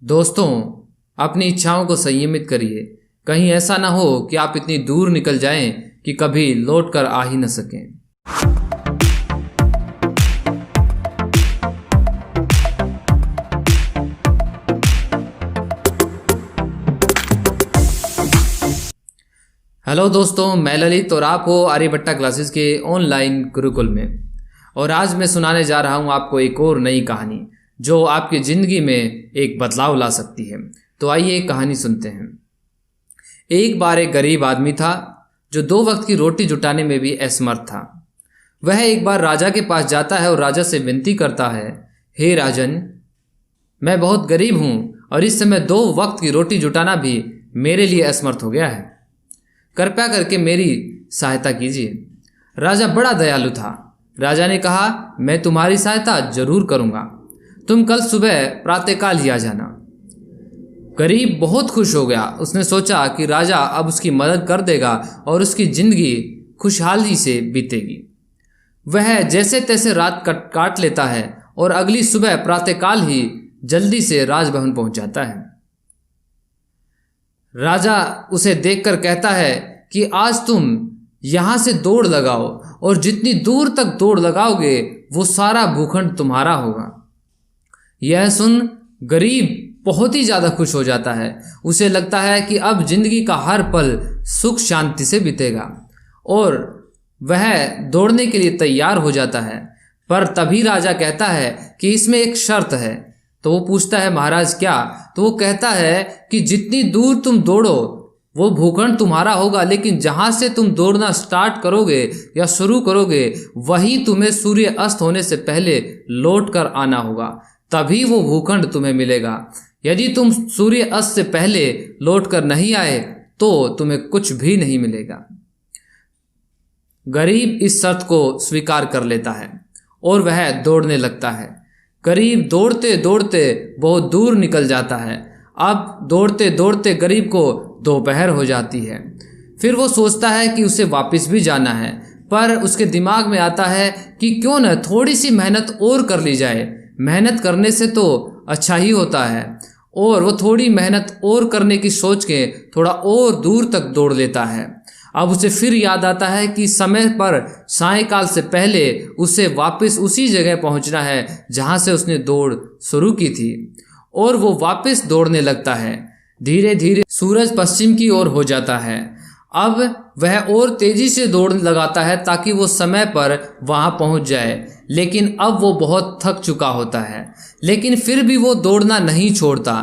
दोस्तों, अपनी इच्छाओं को संयमित करिए। कहीं ऐसा ना हो कि आप इतनी दूर निकल जाएं कि कभी लौट कर आ ही न सकें। हेलो दोस्तों, मैं ललित और आप हो आर्यभट्टा क्लासेस के ऑनलाइन गुरुकुल में। और आज मैं सुनाने जा रहा हूँ आपको एक और नई कहानी जो आपकी ज़िंदगी में एक बदलाव ला सकती है। तो आइए एक कहानी सुनते हैं। एक बार एक गरीब आदमी था जो 2 वक्त की रोटी जुटाने में भी असमर्थ था। वह एक बार राजा के पास जाता है और राजा से विनती करता है, हे राजन, मैं बहुत गरीब हूँ और इस समय 2 वक्त की रोटी जुटाना भी मेरे लिए असमर्थ हो गया है। कृपया करके मेरी सहायता कीजिए। राजा बड़ा दयालु था। राजा ने कहा, मैं तुम्हारी सहायता जरूर करूँगा। तुम कल सुबह प्रातःकाल ही आ जाना। गरीब बहुत खुश हो गया। उसने सोचा कि राजा अब उसकी मदद कर देगा और उसकी जिंदगी खुशहाली से बीतेगी। वह जैसे तैसे रात काट लेता है और अगली सुबह प्रातःकाल ही जल्दी से राजभवन पहुंच जाता है। राजा उसे देखकर कहता है कि आज तुम यहाँ से दौड़ लगाओ और जितनी दूर तक दौड़ लगाओगे वो सारा भूखंड तुम्हारा होगा। यह सुन गरीब बहुत ही ज़्यादा खुश हो जाता है। उसे लगता है कि अब जिंदगी का हर पल सुख शांति से बीतेगा और वह दौड़ने के लिए तैयार हो जाता है। पर तभी राजा कहता है कि इसमें एक शर्त है। तो वो पूछता है, महाराज क्या? तो वो कहता है कि जितनी दूर तुम दौड़ो वो भूखंड तुम्हारा होगा, लेकिन जहाँ से तुम दौड़ना स्टार्ट करोगे या शुरू करोगे वही तुम्हें सूर्य अस्त होने से पहले लौट कर आना होगा, तभी वो भूखंड तुम्हें मिलेगा। यदि तुम सूर्य अस्त से पहले लौट कर नहीं आए तो तुम्हें कुछ भी नहीं मिलेगा। गरीब इस शर्त को स्वीकार कर लेता है और वह दौड़ने लगता है। गरीब दौड़ते दौड़ते बहुत दूर निकल जाता है। अब दौड़ते दौड़ते गरीब को दोपहर हो जाती है। फिर वो सोचता है कि उसे वापस भी जाना है, पर उसके दिमाग में आता है कि क्यों न थोड़ी सी मेहनत और कर ली जाए। मेहनत करने से तो अच्छा ही होता है। और वो थोड़ी मेहनत और करने की सोच के थोड़ा और दूर तक दौड़ लेता है। अब उसे फिर याद आता है कि समय पर सायंकाल से पहले उसे वापस उसी जगह पहुंचना है जहां से उसने दौड़ शुरू की थी। और वो वापस दौड़ने लगता है। धीरे धीरे सूरज पश्चिम की ओर हो जाता है। अब वह और तेजी से दौड़ लगाता है ताकि वो समय पर वहां पहुंच जाए, लेकिन अब वो बहुत थक चुका होता है। लेकिन फिर भी वो दौड़ना नहीं छोड़ता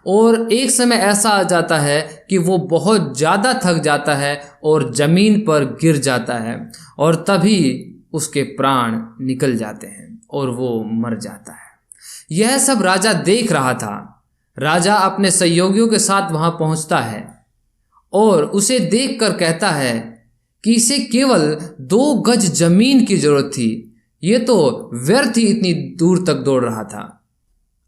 और एक समय ऐसा आ जाता है कि वो बहुत ज़्यादा थक जाता है और ज़मीन पर गिर जाता है और तभी उसके प्राण निकल जाते हैं और वो मर जाता है। यह सब राजा देख रहा था। राजा अपने सहयोगियों के साथ वहां पहुंचता है और उसे देखकर कहता है कि इसे केवल 2 गज जमीन की जरूरत थी। ये तो व्यर्थ ही इतनी दूर तक दौड़ रहा था।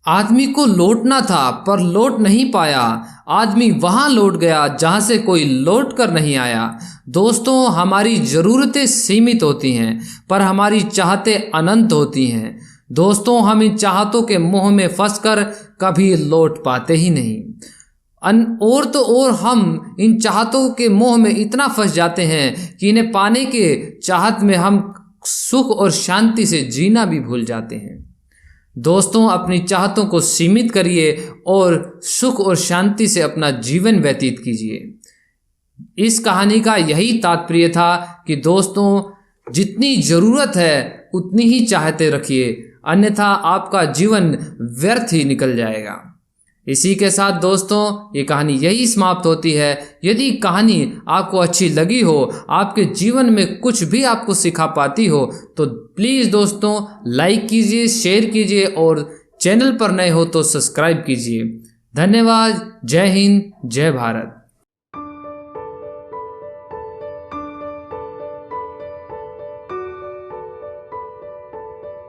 आदमी को लौटना था पर लौट नहीं पाया। आदमी वहां लौट गया जहां से कोई लौट कर नहीं आया। दोस्तों, हमारी ज़रूरतें सीमित होती हैं पर हमारी चाहतें अनंत होती हैं। दोस्तों, हम इन चाहतों के मोह में फंसकर कभी लौट पाते ही नहीं। और तो और हम इन चाहतों के मोह में इतना फंस जाते हैं कि इन्हें पाने के चाहत में हम सुख और शांति से जीना भी भूल जाते हैं। दोस्तों, अपनी चाहतों को सीमित करिए और सुख और शांति से अपना जीवन व्यतीत कीजिए। इस कहानी का यही तात्पर्य था कि दोस्तों, जितनी ज़रूरत है उतनी ही चाहते रखिए, अन्यथा आपका जीवन व्यर्थ ही निकल जाएगा। इसी के साथ दोस्तों, ये कहानी यही समाप्त होती है। यदि कहानी आपको अच्छी लगी हो, आपके जीवन में कुछ भी आपको सिखा पाती हो, तो प्लीज़ दोस्तों लाइक कीजिए, शेयर कीजिए और चैनल पर नए हो तो सब्सक्राइब कीजिए। धन्यवाद। जय हिंद, जय भारत।